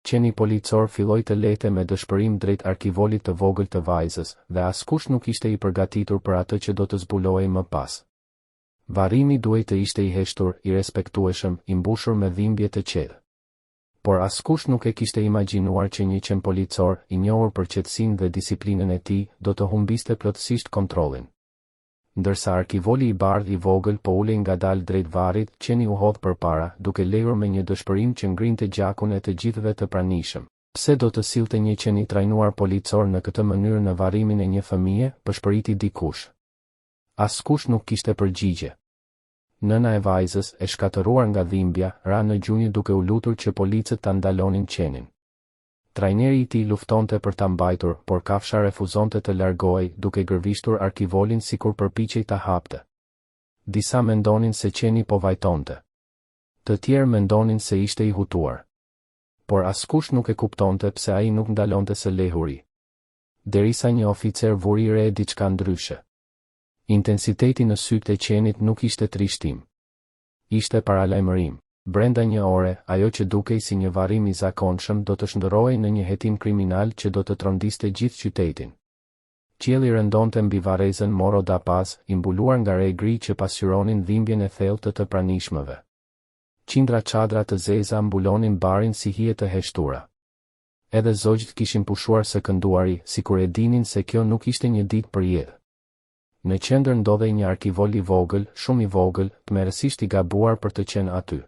Qeni policor filloi të lete me dëshpërim drejt arkivolit të vogël të vajzës, dhe askush nuk ishte i përgatitur për atë që do të zbulohej më pas. Varrimi duhej të ishte i heshtur, i respektueshëm, i mbushur me dhimbje të qetë. Por askush nuk e kishte imagjinuar që një qen policor, i njohur për qetësinë dhe disiplinën e tij, do të humbiste plotësisht kontrollin. Ndërsa arkivoli i bardhë i vogël po ulej ngadalë drejt varrit, qeni u hodh përpara, duke lejur me një dëshpërim që ngrinte gjakun e të gjithëve të pranishëm. Pse do të sillte një qen i trajnuar policor në këtë mënyrë në varrimin e një fëmie, pëshpëriti dikush. Askush nuk kishte përgjigje. Nëna e vajzës, e shkatëruar nga dhimbja, ra në gjunjë duke u lutur që policët ta ndalonin qenin. Trajneri i tij luftonte për ta mbajtur, por kafsha refuzonte të largohej, duke gërvishtur arkivolin sikur përpiqej ta hapte. Disa mendonin se qeni po vajtonte. Të tjerë mendonin se ishte i hutuar. Por askush nuk e kuptonte pse ai nuk ndalonte së lehuri. Derisa një oficer vuri re diçka ndryshe. Intensiteti në sytë e qenit nuk ishte trishtim. Ishte paralajmërim. Brenda një ore, ajo që dukej si një varrim i zakonshëm do të shndërrohej në një hetim kriminal që do të trondiste gjithë qytetin. Qielli rëndonte mbi varrezën Morro da Paz, i mbuluar nga re gri që pasqyronin dhimbjen e thellë të pranishmëve. Qindra çadra të zeza mbulonin barin si hije të heshtura. Edhe zogjt kishin pushuar së kënduari, sikur e dinin se kjo nuk ishte një ditë për jetë. Në qendër ndodhej një arkivol i vogël, shumë i vogël, tmerrësisht i gabuar për të qenë aty.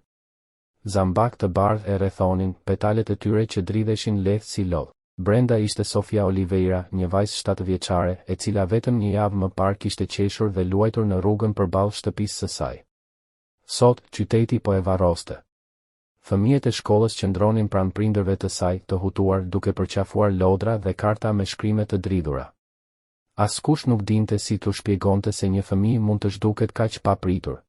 Zambak të bardhë e rrethonin, petalet e tyre që dridheshin lehtë si lodh. Brenda ishte Sofia Oliveira, një vajzë 7 vjeçare, e cila vetëm një javë më parë kishte qeshur dhe luajtur në rrugën përballë shtëpisë së saj. Sot, qyteti po e varroste. Fëmijët e shkollës qëndronin pranë prindërve të saj, të hutuar, duke përqafuar lodra dhe karta me shkrime të dridhura. Askush nuk dinte si t'u shpjegonte se një fëmijë mund të zhduket kaq papritur.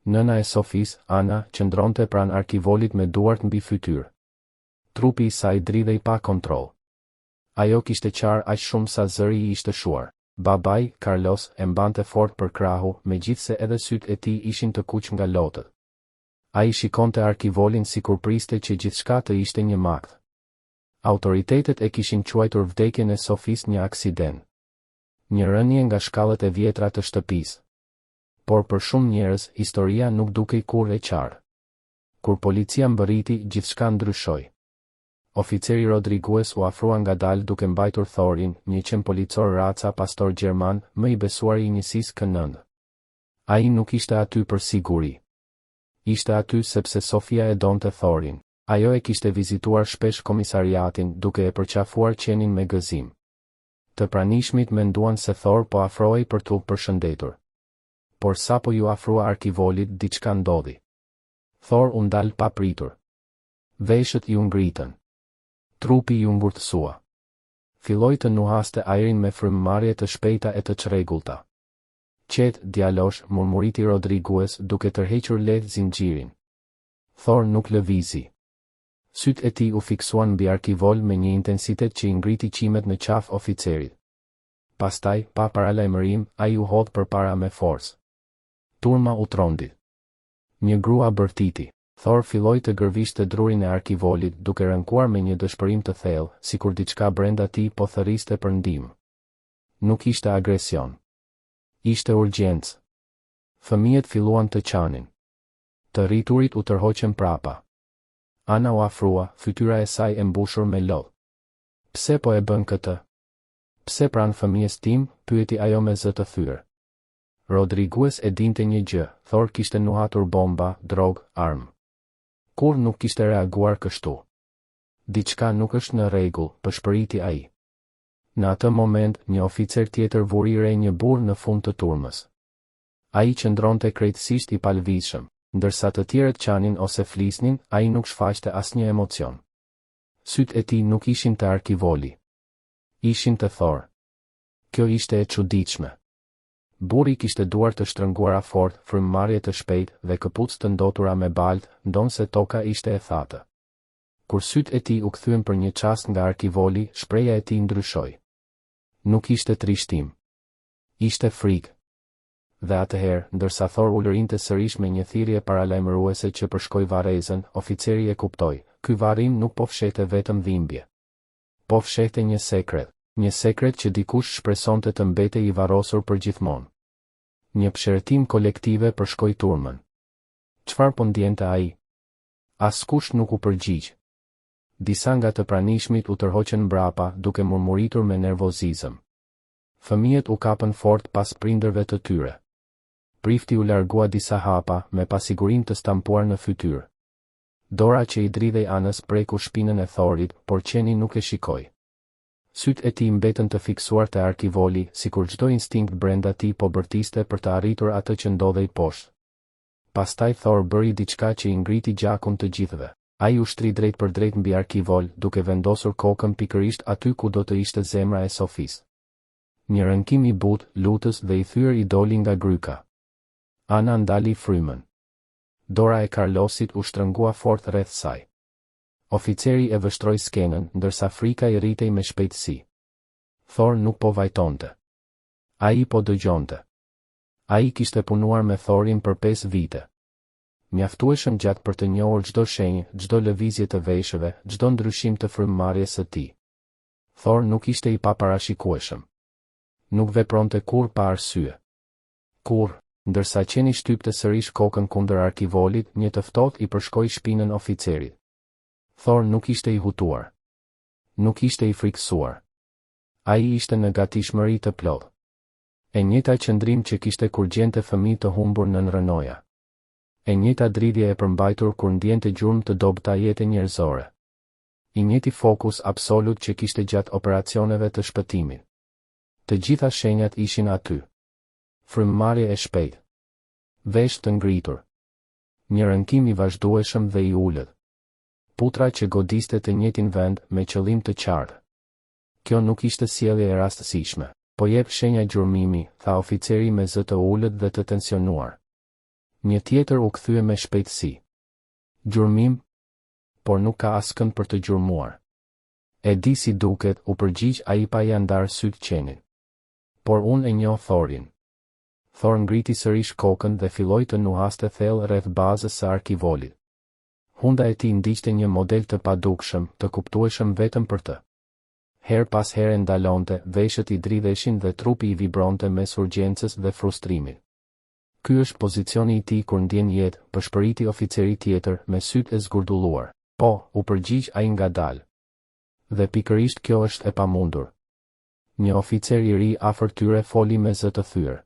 Nëna e Sofis, Ana, qëndronte pranë arkivolit me duart mbi fytyrë. Trupi i saj dridhej pa kontroll. Ajo kishte qarë aq shumë sa zëri i ishte shuar. Babai, Carlos, e mbante fort për krahu, megjithse edhe sytë e tij ishin të kuq nga lotët. Ai shikonte arkivolin sikur priste që gjithçka të ishte një makt. Autoritetet e kishin quajtur vdekjen e Sofis një aksident. Një rënje nga shkallët e vjetra të shtëpisë. Por për shumë njerëz, historia nuk dukej kurrë e qartë. Kur policia mbërriti, gjithçka ndryshoi. Oficeri Rodriguez u afrua ngadalë duke mbajtur thorin, një qen policor raca pastor gjerman, më i besuar i njësisë KND. Ai nuk ishte aty për siguri. Ishte aty sepse Sofia e donte thorin. Ajo e kishte vizituar shpesh komisariatin, duke e përqafuar qenin me gëzim. Të pranishmit menduan se Thor po afrohej për t'u përshëndetur. Por sapo ju afrua arkivolit, diçka ndodhi. Thor u ndal pa pritur. Veshët i u ngritën. Trupi i u ngurtësua. Filloi të nuhaste ajrin me frymëmarrje të shpejta e të çrregullta. Qet, djalosh, murmuriti Rodriguez duke tërhequr lehtë zinxhirin. Thor nuk lëvizi. Sytë e tij u fiksuan mbi arkivol me një intensitet që i ngriti qimet në qafë oficerit. Pastaj, pa paralajmërim, ai u hodh përpara me forcë. Turma u trondi. Një grua bërtiti. Thor filloi të gërvishte drurin e arkivolit, duke rënkuar me një dëshpërim të thellë, sikur diçka brenda tij po thërriste për ndihmë. Nuk ishte agresion. Ishte urgjencë. Fëmijët filluan të qanin. Të rriturit u tërhoqën prapa. Ana u afrua, fytyra e saj e mbushur me lodh. Pse po e bën këtë? Pse pranë fëmijës tim? Pyeti ajo me zë të thyrë. Rodriguez e dinte një gjë, Thor kishte nuhatur bomba, drogë, armë. Kur nuk kishte reaguar kështu. Diçka nuk është në rregull, pëshpëriti ai. Në atë moment, një oficer tjetër vuri re një burr në fund të turmës. Ai qëndronte krejtësisht i palvizshëm, ndërsa të tjerët qanin ose flisnin, ai nuk shfaqte asnjë emocion. Sytë e tij nuk ishin të arkivoli. Ishin të Thor. Kjo ishte e çuditshme. Burri kishte duart të shtrënguara fort, frymëmarrje të shpejtë dhe këpucë të ndotura me baltë, ndonse toka ishte e thatë. Kur sytë e tij u kthyen për një çast nga arkivoli, shpreha e tij ndryshoi. Nuk ishte trishtim. Ishte frikë. Dhe atëherë, ndërsa Thor u lërinte sërish me një thirrje paralajmëruese që përshkoi varrezën, oficeri e kuptoi. ky varrim nuk po fshete vetëm dhimbje. Po fshete një sekret që dikush shpresonte të mbetej I varrosur për gjithmonë. Një pëshertim kolektive përshkoi turmën. Çfarë po ndjente ai? Askush nuk u përgjigj. Disa nga të pranishmit u tërhoqën mbrapa, duke murmuritur me nervozizëm. Fëmijët u kapën fort pas prindërve të tyre. Prifti u largua disa hapa, me pasigurinë të stampuar në fytyrë. Dora që I dridhej anës preku shpinën e Thorit, por qeni nuk e shikoi. Sytë e tij mbetën të fiksuar te Arkivoli, sikur çdo instinkt brenda tij po bërtiste për të arritur atë që ndodhej poshtë. Pastaj Thor bëri diçka që I ngriti gjakun të gjithëve. Ai u shtri drejt për drejt mbi Arkivol, duke vendosur kokën pikërisht aty ku do të ishte zemra e Sofis. Një rënkim I butë, lutës dhe I thyer I doli nga gryka. Ana ndali frymën. Dora e Carlosit u shtrëngua fort rreth saj. Oficeri e vështroi skenën, ndërsa frika I rritej me shpejtësi. Thor nuk po vajtonte. Ai po dëgjonte. Ai kishte punuar me Thorin për 5 vite. Mjaftueshëm gjatë për të njohur çdo shenjë, çdo lëvizje të veshëve, çdo ndryshim të frymëmarrjes së tij. Thor nuk ishte I paparashikueshëm. Nuk vepronte kurrë pa arsye. Kurrë, ndërsa qeni shtypte sërish kokën kundër Arkivolit, një të ftohtë I përshkoi shpinën oficerit. Thor nuk ishte I hutuar. Nuk ishte I frikësuar. Ai ishte në gatishmëri të plotë. E njëjta qëndrim që kishte kur gjente fëmijë të humbur nën rënoja. E njëjta dridhje e përmbajtur kur ndjente gjurmë të dobëta jete njerëzore. I njëjti fokus absolut që kishte gjatë operacioneve të shpëtimit. Të gjitha shenjat ishin aty. Frymëmarrje e shpejtë. Veshë të ngritur. Një rënkim I vazhdueshëm dhe I ulët. Putra që godiste të njëjtin vend me qëllim të qartë. Kjo nuk ishte sjellje e rastësishme, po jep shenja gjurmimi, tha oficeri me zë të ulët dhe të tensionuar. Një tjetër u kthye me shpejtësi. Gjurmim? Por nuk ka askënd për të gjurmuar. E di si duket, u përgjigj ai pa I ndarë syt qenit. Por unë e njoh Thorin. Thor ngriti sërish kokën dhe filloi të nuhaste thellë rreth bazës së Arkivolit. Hunda e tij ndiqte një model të padukshëm, të kuptueshëm vetëm për të. Her pas here ndalonte, veshët I dridheshin dhe trupi I vibronte mes urgjencës dhe frustrimit. Ky është pozicioni I tij kur ndjen jetë, përshpëriti oficeri tjetër me sytë e zgurdulluar. Po, u përgjigj ai ngadalë. Dhe pikërisht kjo është e pamundur. Një oficer I ri afër tyre foli me zë të thyer.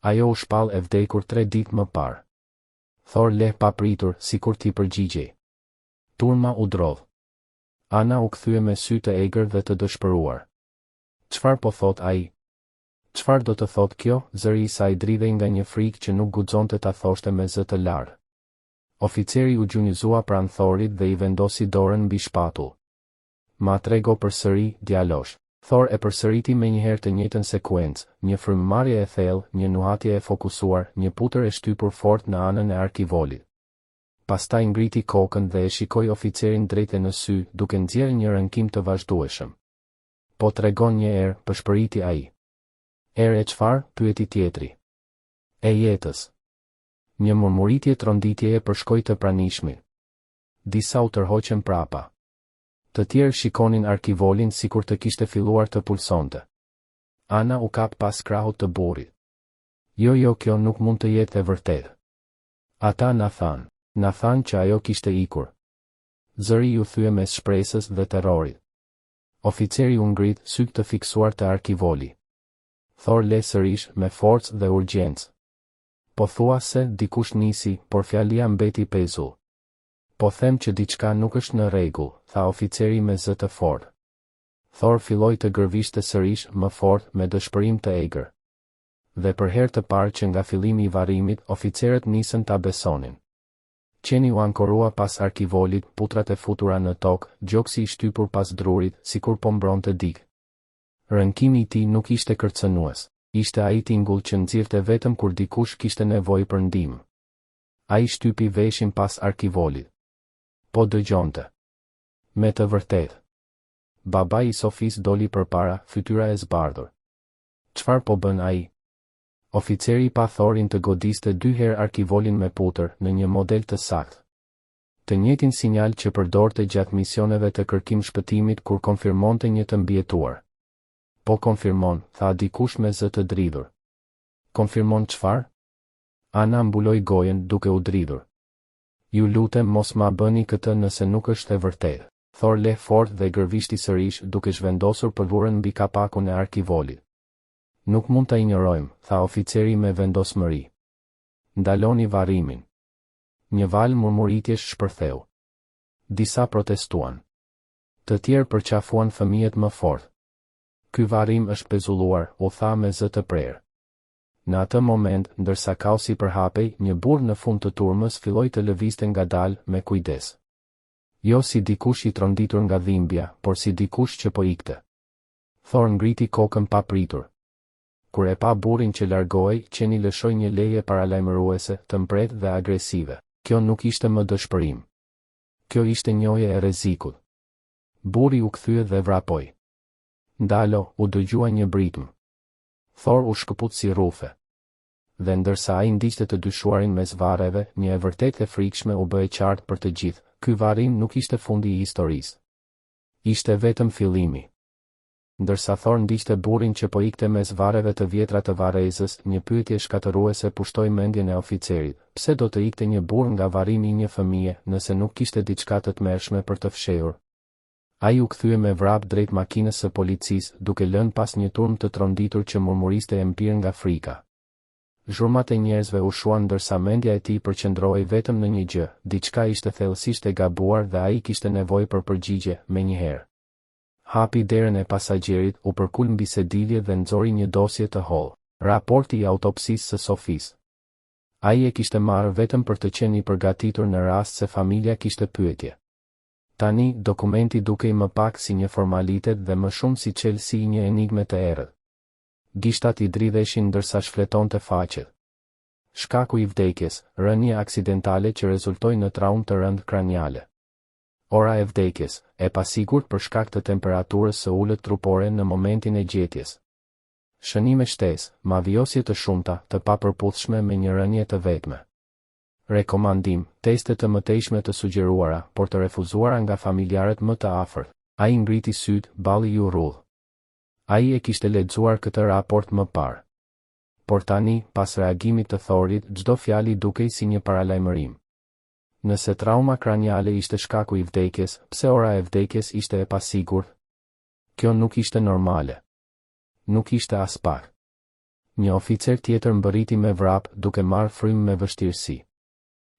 Ajo u shpall e vdekur 3 ditë më parë. Thor leh papritur, sikur t'i përgjigjej. Turma u drodh. Ana u kthye me sy të egër dhe të dëshpëruar. Çfarë po thot ai? Çfarë do të thot kjo? Zëri I saj dridhej nga një frikë që nuk guxonte ta thoshte me zë të lartë. Oficeri u gjunjëzua pranë Thorit dhe I vendosi dorën mbi shpatull. Ma trego përsëri, djalosh. Thor e përsëriti me njëherë të njëjtën sekuencë, një frymëmarrje e thellë, një nuhatje e fokusuar, një putër e shtypur fort në anën e Arkivolit. Pastaj ngriti kokën dhe e shikoi oficerin drejt në sy, duke nxjerrë një rënkim të vazhdueshëm. Po tregon një erë, përshpëriti ai. Erë e çfarë? Pyeti tjetri. E jetës. Një murmuritje tronditjeje përshkoi të pranishmit. Disa u tërhoqën prapa. Të tjerë shikonin Arkivolin sikur të kishte filluar të pulsonte. Ana u kap pas krahut të burrit. Jo, kjo nuk mund të jetë e vërtetë. Ata na thanë që ajo kishte ikur. Zëri ju thye mes shpresës dhe terrorit. Oficeri u ngrit, syt të fiksuar te Arkivoli. Thor le sërish me forcë dhe urgjencë. Po thua se dikush nisi, por fjalia mbeti pezull. Po them që diçka nuk është në rregull, tha oficeri me zë të fortë. Thor filloi të gërvishte sërish më fort me dëshpërim të egër. Dhe për herë të parë që nga fillimi I varrimit, oficerët nisën ta besonin. Qeni u ankorua pas Arkivolit, putrat e futura në tokë, gjoksi I shtypur pas drurit, sikur po mbronte dikë. Rënkimi I tij nuk ishte kërcënues, ishte ai tingull që nxirrte vetëm kur dikush kishte nevojë për ndihmë. Ai shtypi veshin pas Arkivolit. Po dëgjonte. Me të vërtetë. Babai I Sofis doli përpara, fytyra e zbardhur. Çfarë po bën ai? Oficeri pa Thorin të godiste 2 herë Arkivolin me putër në një model të saktë. Të njëjtin sinjal që përdorte gjatë misioneve të kërkim shpëtimit kur konfirmonte një të mbijetuar. Po konfirmon, tha dikush me zë të dridhur. Konfirmon çfarë? Ana mbuloi gojen duke u dridhur. Ju lutem mos ma bëni këtë nëse nuk është e vërtetë. Thor le fort dhe gërvishti sërish duke zhvendosur pëlhurën mbi kapakun e arkivolit. Nuk mund ta injorojmë, tha oficeri me vendosmëri. Ndaloni varrimin. Një val murmuritjesh shpërtheu. Disa protestuan. Të tjerë përqafuan fëmijët më fort. Ky varrim është pezulluar, u tha me zë të prerë. Në atë moment, ndërsa kaosi përhapej, një burr në fund të turmës filloi të lëvizte ngadalë me kujdes. Jo si dikush i tronditur nga dhimbja, por si dikush që po ikte. Thor ngriti kokën pa pritur. Kur e pa burrin që largohej, qeni lëshoi një leje paralajmëruese, të mpret dhe agresive. Kjo nuk ishte më dëshpërim. Kjo ishte njohje e rrezikut. Burri u kthye dhe vrapoi. Ndalo, u dëgjua një britm. Thor u shkëput si rrufe. Dhe ndërsa ai ndiqte të dyshuarin mes varreve, një e vërtet e frikshme u bë e qartë për të gjithë. Ky varrim nuk ishte fundi i historisë. Ishte vetëm fillimi. Ndërsa Thor ndiqte burrin që po ikte mes varreve të vjetra të Varezës, një pyetje shkatëruese pushtoi mendjen e oficerit. Pse do të ikte një burr nga varrimi i një fëmie, nëse nuk kishte diçka të tmerrshme për të fshehur? Ai u kthye me vrap drejt makinës së policisë, duke lënë pas një turm të tronditur që murmuriste empir nga frika. Zhurmat e njerëzve u shuan ndërsa mendja e tij përqendrohej vetëm në një gjë, diçka ishte thellësisht e gabuar dhe ai kishte nevojë për përgjigje menjëherë. Hapi derën e pasagjerit, u përkul mbi sedilje dhe nxori një dosje të hollë, raporti i autopsisë së Sofisë. Ai e kishte marrë vetëm për të qenë i përgatitur në rast se familja kishte pyetje. Tani, dokumenti dukej më pak si një formalitet dhe më shumë si çelësi i një enigme të errët. Gishtat i dridheshin ndërsa shfletonte faqet. Shkaku i vdekjes, rënje aksidentale që rezultoi në traumë të rëndë kraniale. Ora e vdekjes, e pasigurt për shkak të temperaturës së ulët trupore në momentin e gjetjes. Shënime shtesë, mavjosje të shumta, të papërputhshme me një rënje të vetme. Rekomandim, teste të mëtejshme të sugjeruara, por të refuzuara nga familjarët më të afërt. Ai ngriti syt, balli ju rrudh. Ai e kishte lexuar këtë raport më parë. Por tani, pas reagimit të Thorit, çdo fjali dukej si një paralajmërim. Nëse trauma kraniale ishte shkaku i vdekjes, pse ora e vdekjes ishte e pasigurt? Kjo nuk ishte normale. Nuk ishte as pak. Një oficer tjetër mbërriti me vrap, duke marrë frymë me vështirësi.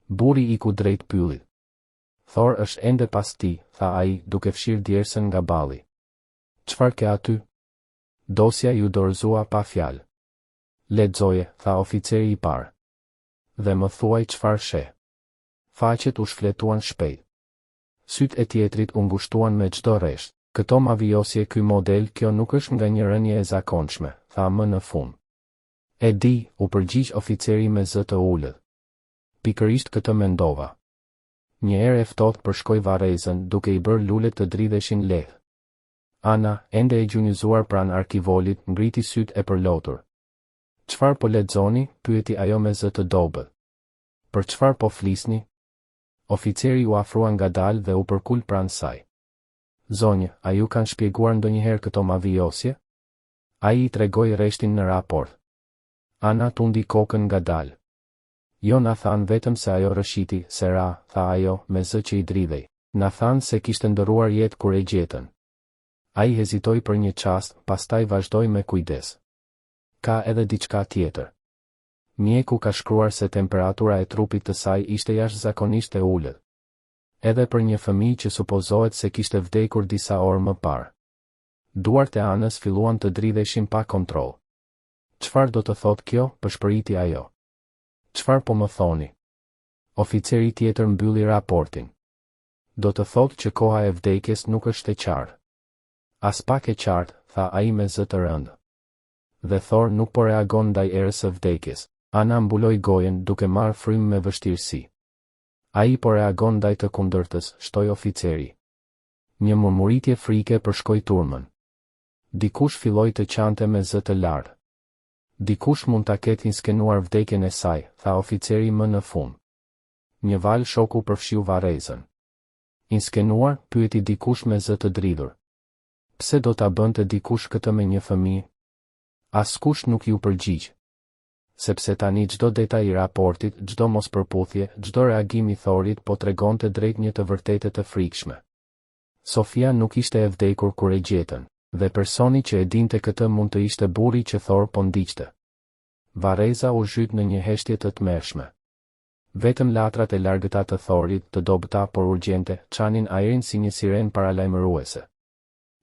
Burri iku drejt pyllit. Thor është ende pas ti, tha ai, duke fshirë djersën nga balli. Çfarë ke aty? Dosja ju dorëzua pa fjalë. Lexoje, tha oficeri i parë. Dhe më thuaj çfarë sheh. Faqet u shfletuan shpejt. Syt e tjetrit u ngushtuan me çdo rresht. Këto mavjosje, ky model, kjo nuk është nga një rënje e zakonshme, tha më në fund. E di, u përgjigj oficeri me zë të ulët. Pikërisht këtë mendova. Një erë e ftohtë përshkoi Varezën, duke i bërë lulet të dridheshin lehtë. Ana, ende e gjunjëzuar pranë arkivolit, ngriti syt e përlotur. Çfarë po lexoni? Pyeti ajo me zë të dobët. Për çfarë po flisni? Oficeri u afrua ngadalë dhe u përkul pranë saj. Zonjë, a ju kanë shpjeguar ndonjëherë këto mavjosje? Ai i tregoi rreshtin në raport. Ana tundi kokën ngadalë. Jo na than vetëm se ajo rëshiti, se ra, tha ajo, me zë që i dridhej. Na than se kishte ndëruar jetë kur e gjetën. Ai hezitoi për një çast, pastaj vazhdoi me kujdes. Ka edhe diçka tjetër. Mjeku ka shkruar se temperatura e trupit të saj ishte jashtëzakonisht e ulët. Edhe për një fëmijë që supozohet se kishte vdekur disa orë më parë. Duart e Anës filluan të dridheshin pa kontroll. Çfarë do të thotë kjo? Përshpëriti ajo. Çfarë po më thoni? Oficeri tjetër mbylli raportin. Do të thotë që koha e vdekjes nuk është e qartë. As pak e qartë, tha ai me zë të rëndë. Dhe Thor nuk po reagon ndaj erës së vdekjes. Ana mbuloi gojen duke marrë frymë me vështirësi. Ai po reagon ndaj të kundërtës, shtoi oficeri. Një murmuritje frike përshkoi turmën. Dikush filloi të qante me zë të lartë. Dikush mund ta ketë inskenuar vdekjen e saj, tha oficeri më në fund. Një val shoku përfshiu Varezën. Inskenuar, pyeti dikush me zë të dridhur. Pse do ta bënte dikush këtë me një fëmijë? Askush nuk ju përgjigj. Sepse tani çdo detaj i raportit, çdo mospërputhje, çdo reagim i Thorit po tregonte drejt një të vërtetë të frikshme. Sofia nuk ishte e vdekur kur e gjetën, dhe personi që e dinte këtë mund të ishte burri që Thor po ndiqte. Vareza u zhyt në një heshtje të tmerrshme. Vetëm latrat e largëta të Thorit, të dobëta por urgjente, çanin ajrin si një siren paralajmëruese.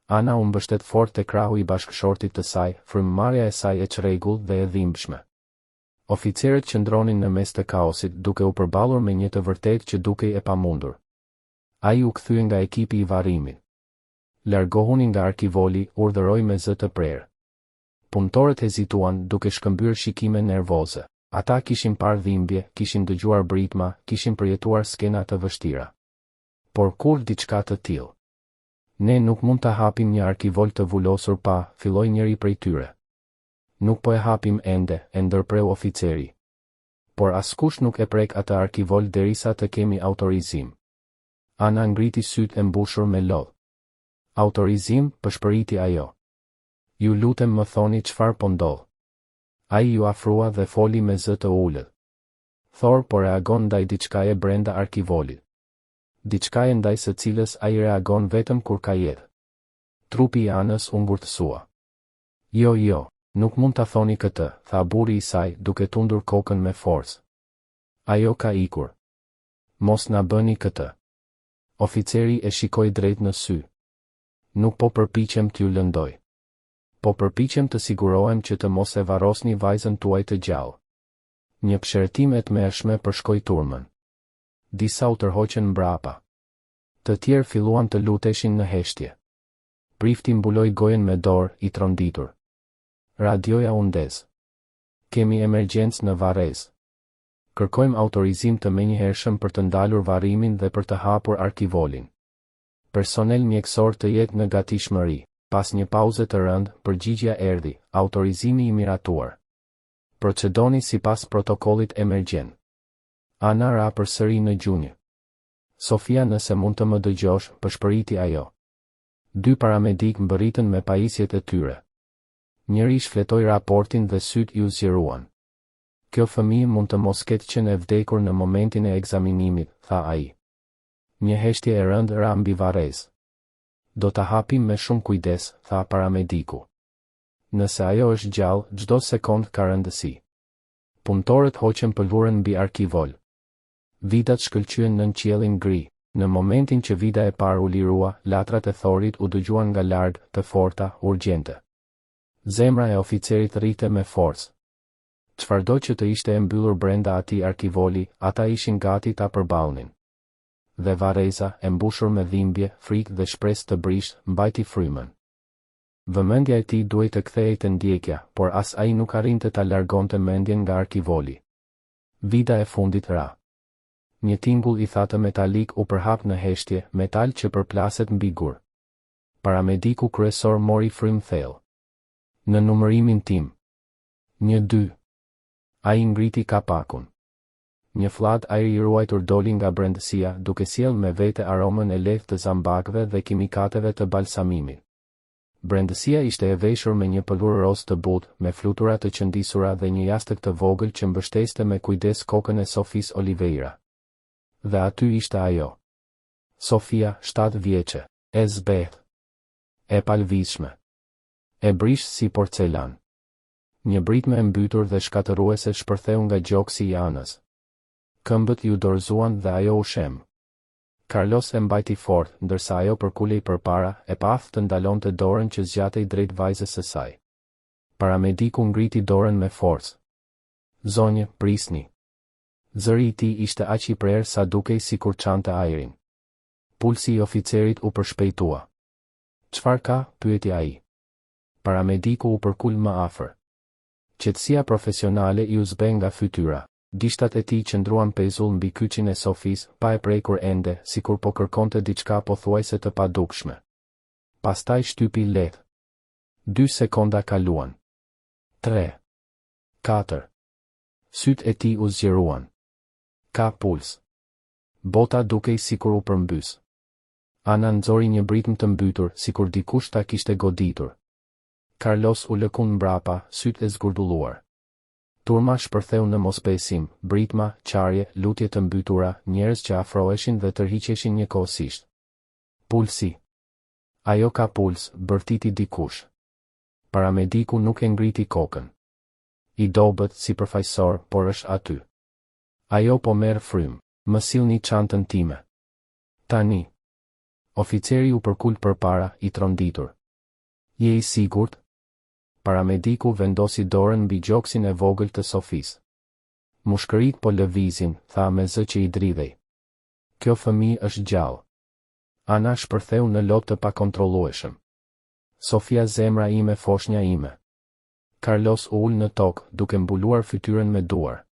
Ana u mbështet fort te krahu i bashkëshortit të saj, frymëmarrja e saj e çrregull dhe e dhimbshme. Oficerët qëndronin në mes të kaosit, duke u përballur me një të vërtetë që dukej e pamundur. Ai u kthye nga ekipi i varrimit. Largohuni nga arkivoli, urdhëroi me zë të prerë. Punëtorët hezituan, duke shkëmbyer shikime nervoze. Ata kishin parë dhimbje, kishin dëgjuar britma, kishin përjetuar skena të vështira. Por kur diçka të tillë? Ne nuk mund ta hapim një arkivol të vulosur pa, filloi njëri prej tyre. Nuk po e hapim ende, e ndërpreu oficeri. Por askush nuk e prek atë arkivol derisa të kemi autorizim. Ana ngriti sytë e mbushur me lodh. Autorizim, pëshpëriti ajo. Ju lutem më thoni çfarë po ndodh. Ai ju afrua dhe foli me zë të ulët. Thor po reagon ndaj diçkaje brenda arkivolit. Diçkaje ndaj së cilës ai reagon vetëm kur ka jetë. Trupi i Anës u ngurtësua. Jo, nuk mund ta thoni këtë, tha burri i saj, duke tundur kokën me forcë. Ajo ka ikur. Mos na bëni këtë. Oficeri e shikoi drejt në sy. Nuk po përpiqem t'ju lëndoj. Po përpiqem të sigurohem që të mos e varrosni vajzën tuaj të gjallë. Një pëshertim e tmerrshme përshkoi turmën. Disa u tërhoqën mbrapa. Të tjerë filluan të luteshin në heshtje. Prifti mbuloi gojen me dorë, i tronditur. Radioja u ndez. Kemi emergjencë në Varezë. Kërkojmë autorizim të menjëhershëm për të ndalur varrimin dhe për të hapur arkivolin. Personel mjekësor të jetë në gatishmëri. Pas një pauze të rëndë, përgjigjja erdhi, autorizimi i miratuar. Procedoni sipas protokollit emergjent. Ana ra përsëri në gjunjë. Sofia, nëse mund të më dëgjosh, pëshpëriti ajo. Dy paramedik mbërritën me pajisjet e tyre. Njëri shfletoi raportin dhe syt ju zgjeruan. Kjo fëmijë mund të mos ketë qenë e vdekur në momentin e ekzaminimit, tha ai. Një heshtje e rëndë ra mbi Varezë. Do ta hapim me shumë kujdes, tha paramediku. Nëse ajo është gjallë, çdo sekond ka rëndësi. Punëtorët hoqën pëlhurën mbi arkivol. Vidat shkëlqyen nën qiellin gri. Në momentin që vida e parë u lirua, latrat e Thorit u dëgjuan nga larg, të forta, urgjente. Zemra e oficerit rrite me forcë. Çfarëdo që të ishte e mbyllur brenda atij arkivoli, ata ishin gati ta përballnin. Dhe Vareza, e mbushur me dhimbje, frikë dhe shpresë të brisht, mbajti frymën. Vëmendja e tij duhej të kthehej te ndjekja, por as ai nuk arrinte ta largonte mendjen nga arkivoli. Vida e fundit ra. Një tingull i thatë metalik u përhap në heshtje, metal që përplaset mbi gur. Paramediku kryesor mori frymë thellë. Në numërimin tim. 1-2. Ai ngriti kapakun. Një fllad ajri i ruajtur doli nga brendësia, duke sjellë me vete aromën e lehtë të zambakëve dhe kimikateve të balsamimit. Brendësia ishte e veshur me një pëlhurë roz të butë, me flutura të qëndisura dhe një jastëk të vogël që mbështeste me kujdes kokën e Sofis Oliveira. Dhe aty ishte ajo. Sofia, 7 vjeçe, e zbehtë, e palvizshme, e brishtë si porcelan. Një britme e mbytur dhe shkatëruese shpërtheu nga gjoksi i Anës. Këmbët ju dorëzuan dhe ajo u shem. Carlos e mbajti fort, ndërsa ajo përkulej përpara, e pa aftë të ndalonte dorën që zgjatej drejt vajzës së saj. Paramediku ngriti dorën me forcë. Zonjë, prisni. Zëri i tij ishte aq i prerë sa dukej sikur çante ajrin. Pulsi i oficerit u përshpejtua. Çfarë ka? Pyeti ai. Paramediku u përkul më afër. Qetësia profesionale i u zbe nga fytyra. Gishtat e tij qëndruan pezull mbi kyçin e Sofis, pa e prekur ende, sikur po kërkonte diçka pothuajse të padukshme. Pastaj shtypi lehtë. 2 sekonda kaluan. 3. 4. Sytë e tij u zgjeruan. Ka puls. Bota dukej sikur u përmbys. Ana nxori një britm të mbytur, sikur dikush ta kishte goditur. Carlos u lëkun mbrapa, sytë e zgurdulluar. Turma shpërtheu në mosbesim, britma, qarje, lutje të mbytura, njerëz që afroheshin dhe tërhiqeshin njëkohësisht. Pulsi. Ajo ka puls, bërtiti dikush. Paramediku nuk e ngriti kokën. I dobët si përfaqësor, por është aty. Ajo po merr frym. Më sillni çantën time. Tani. Oficeri u përkul përpara, i tronditur. Je i sigurt? Paramediku vendosi dorën mbi gjoksin e vogël të Sofis. Mushkërit po lëvizin, tha me zë që i dridhej. Kjo fëmijë është gjallë. Ana shpërtheu në lot të pakontrollueshëm. Sofia, zemra ime, foshnja ime. Carlos u ul në tokë, duke mbuluar fytyrën me duar.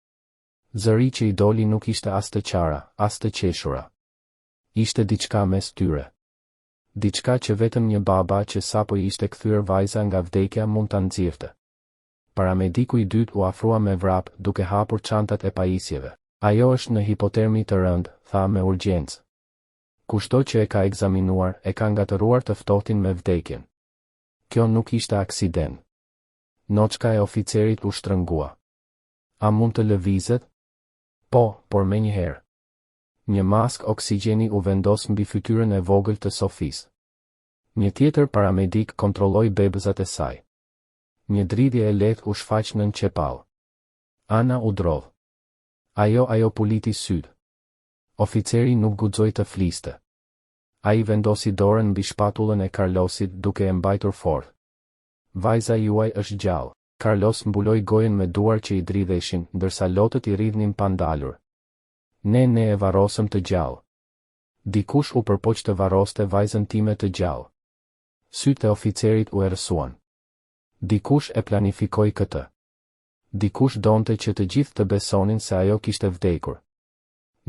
Zëri që i doli nuk ishte as të qara, as të qeshura. Ishte diçka mes tyre. Diçka që vetëm një baba që sapo i ishte kthyer vajza nga vdekja mund ta nxirrte. Paramediku i dytë u afrua me vrap, duke hapur çantat e pajisjeve. Ajo është në hipotermi të rëndë, tha me urgjencë. Kushto që e ka ekzaminuar, e ka ngatëruar të ftohtin me vdekjen. Kjo nuk ishte aksident. Noçka e oficerit u shtrëngua. A mund të lëvizet? Po, por me njëherë. Një mask oksigjeni u vendos mbi fytyrën e vogël të Sofis. Një tjetër paramedik kontrolloi bebëzat e saj. Një dridhje e lehtë u shfaq nën qepall. Ana u drodh. Ajo puliti syt. Oficeri nuk guxoi të fliste. Ai vendosi dorën mbi shpatullën e Carlosit duke e mbajtur fort. Vajza juaj është gjallë. Carlos mbuloi gojen me duar që i dridheshin, ndërsa lotët i rridhnin pa ndalur. Ne e varrosëm të gjallë. Dikush u përpoq të varroste vajzën time të gjallë. Sytë e oficerit u errësuan. Dikush e planifikoi këtë. Dikush donte që të gjithë të besonin se ajo kishte vdekur.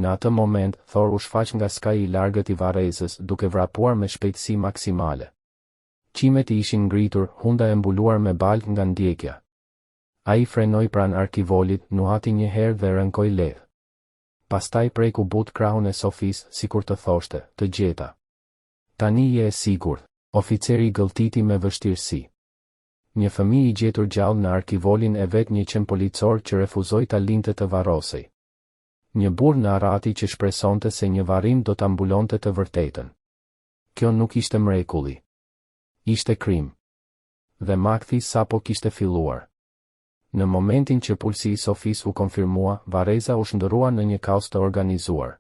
Në atë moment, Thor u shfaq nga skaji i largët i varrezës, duke vrapuar me shpejtësi maksimale. Qimet i ishin ngritur, hunda e mbuluar me balë nga ndjekja. Ai frenoi pranë arkivolit, nuhati një herë dhe rënkoi lehtë. Pastaj preku but krahun e Sofis, sikur të thoshte, të gjeta. Tani je e sigurt, oficeri gëlltiti me vështirësi. Një fëmijë i gjetur gjallë në arkivolin e vet, një qen policor që refuzoi ta linte të varrosej. Një burr në Arati që shpresonte se një varrim do ta mbulonte të vërtetën. Kjo nuk ishte mrekulli. Ishte krim. Dhe makthi sapo kishte filluar. Në momentin që pulsi i Sofis u konfirmua, varreza u shndërrua në një kaos të organizuar.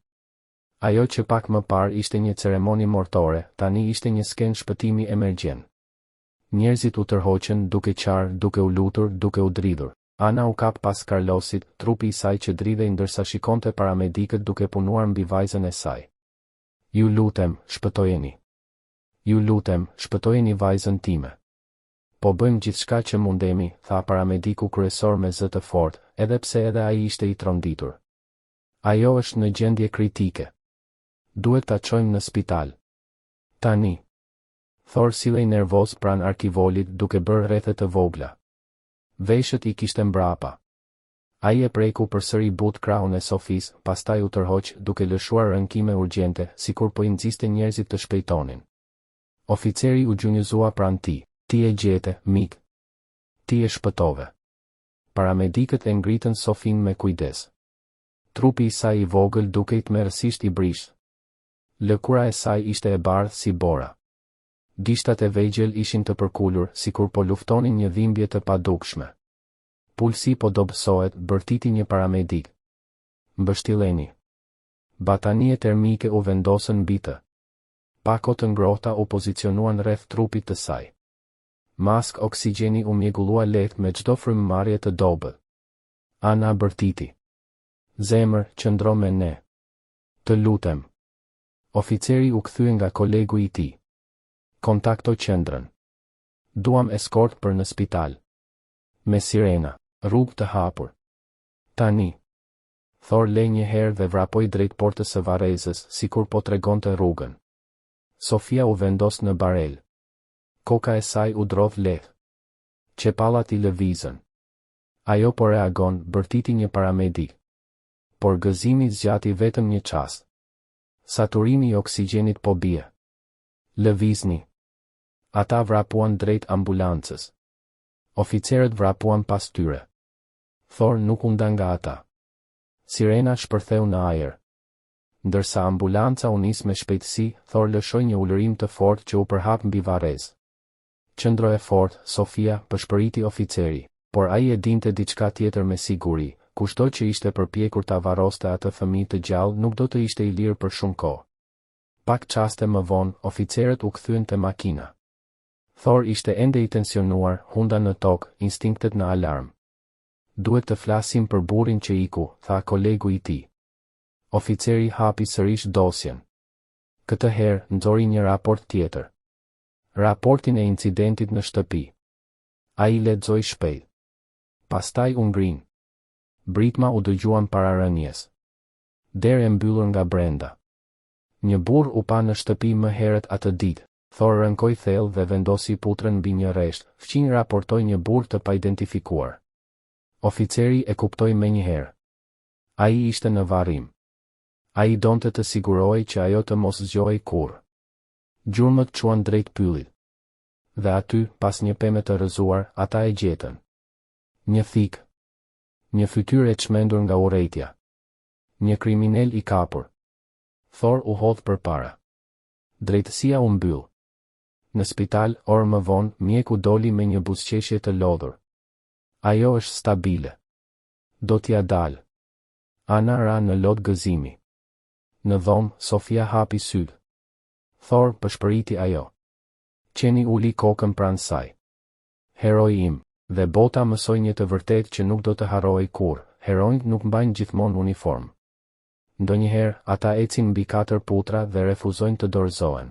Ajo që pak më parë ishte një ceremoni mortore, tani ishte një skenë shpëtimi emergjent. Njerëzit u tërhoqën, duke qarë, duke u lutur, duke u dridhur. Ana u kap pas Carlosit, trupi i saj që dridhej ndërsa shikonte paramedikët duke punuar mbi vajzën e saj. Ju lutem, shpëtojeni. Ju lutem, shpëtojeni vajzën time. Po bëjmë gjithçka që mundemi, tha paramediku kryesor me zë të fortë, edhe pse edhe ai ishte i tronditur. Ajo është në gjendje kritike. Duhet ta çojmë në spital. Tani. Thor sillej nervoz pranë arkivolit duke bërë rrethe të vogla. Veshët i kishte mbrapa. Ai e preku përsëri but krahun e Sofis, pastaj u tërhoq duke lëshuar rënkime urgjente, sikur po i nxiste njerëzit të shpejtonin. Oficeri u gjunjëzua pranë tij. Ti e gjete, mik. Ti e shpëtove. Paramedikët e ngritën Sofin me kujdes. Trupi i saj i vogël dukej tmerrësisht i brishtë. Lëkura e saj ishte e bardhë si bora. Gishtat e vegjël ishin të përkulur, sikur po luftonin një dhimbje të padukshme. Pulsi po dobësohet, bërtiti një paramedik. Mbështilleni. Batanie termike u vendosën mbi të. Pako të ngrohta u pozicionuan rreth trupit të saj. Mask oksigjeni u mjegullua lehtë me çdo frymëmarrje të dobët. Ana bërtiti. Zemër, qëndro me ne. Të lutem. Oficeri u kthye nga kolegu i tij. Kontakto qendrën. Duam eskort për në spital. Me sirena, rrugë të hapur. Tani. Thor le një herë dhe vrapoi drejt portës së varrezës, sikur po tregonte rrugën. Sofia u vendos në barel. Koka e saj u drodh lehtë. Qepallat i lëvizën. Ajo po reagon, bërtiti një paramedik. Por gëzimi zgjati vetëm një çast. Saturimi I oksigjenit po bie. Lëvizni. Ata vrapuan drejt ambulancës. Oficerët vrapuan pas tyre. Thor nuk u nda nga ata. Sirena shpërtheu në ajër. Ndërsa ambulanca u nis me shpejtësi, Thor lëshoi një ulërim të fortë që u përhap mbi varrez. Qëndroje fort, Sofia, pëshpëriti oficeri, por ai e dinte diçka tjetër me siguri, kushdo që ishte përpjekur ta varroste atë fëmijë të gjallë nuk do të ishte I lirë për shumë kohë. Pak çaste më vonë, oficerët u kthyen te makina. Thor ishte ende I tensionuar, hunda në tokë, instinktet në alarm. Duhet të flasim për burrin që iku, tha kolegu I tij. Oficeri hapi sërish dosjen. Këtë herë nxori një raport tjetër. Raportin e incidentit në shtëpi. Ai lexoi shpejt. Pastaj u ngrin. Britma u dëgjuan para rënjes. Derë e mbyllur nga brenda. Një burr u pa në shtëpi më herët atë ditë. Thor rënkoi thellë dhe vendosi putrën mbi një rreshtë, fqin raportoi një burr të paidentifikuar. Oficeri e kuptoi menjëherë. Ai ishte në varrim. Ai donte të sigurohej që ajo të mos zgjohej kurrë. Gjurmët çuan drejt pyllit. Dhe aty, pas një peme të rrëzuar, ata e gjetën. Një thik. Një fytyrë e çmendur nga urrejtja. Një kriminal I kapur. Thor u hodh përpara. Drejtësia u mbyll. Në spital, orë më vonë, mjeku doli me një buzëqeshje të lodhur. Ajo është stabile. Do t'ja dalë. Ana ra në lot gëzimi. Në dhomë, Sofia hapi sytë. Thor pëshpëriti ajo. Qeni uli kokën pranë saj. Heroi im, dhe bota mësoi një të vërtetë që nuk do të harrohej kurrë, heronjt nuk mbajnë gjithmonë uniform. Ndonjëherë, ata ecin mbi 4 putra dhe refuzojnë të dorëzohen.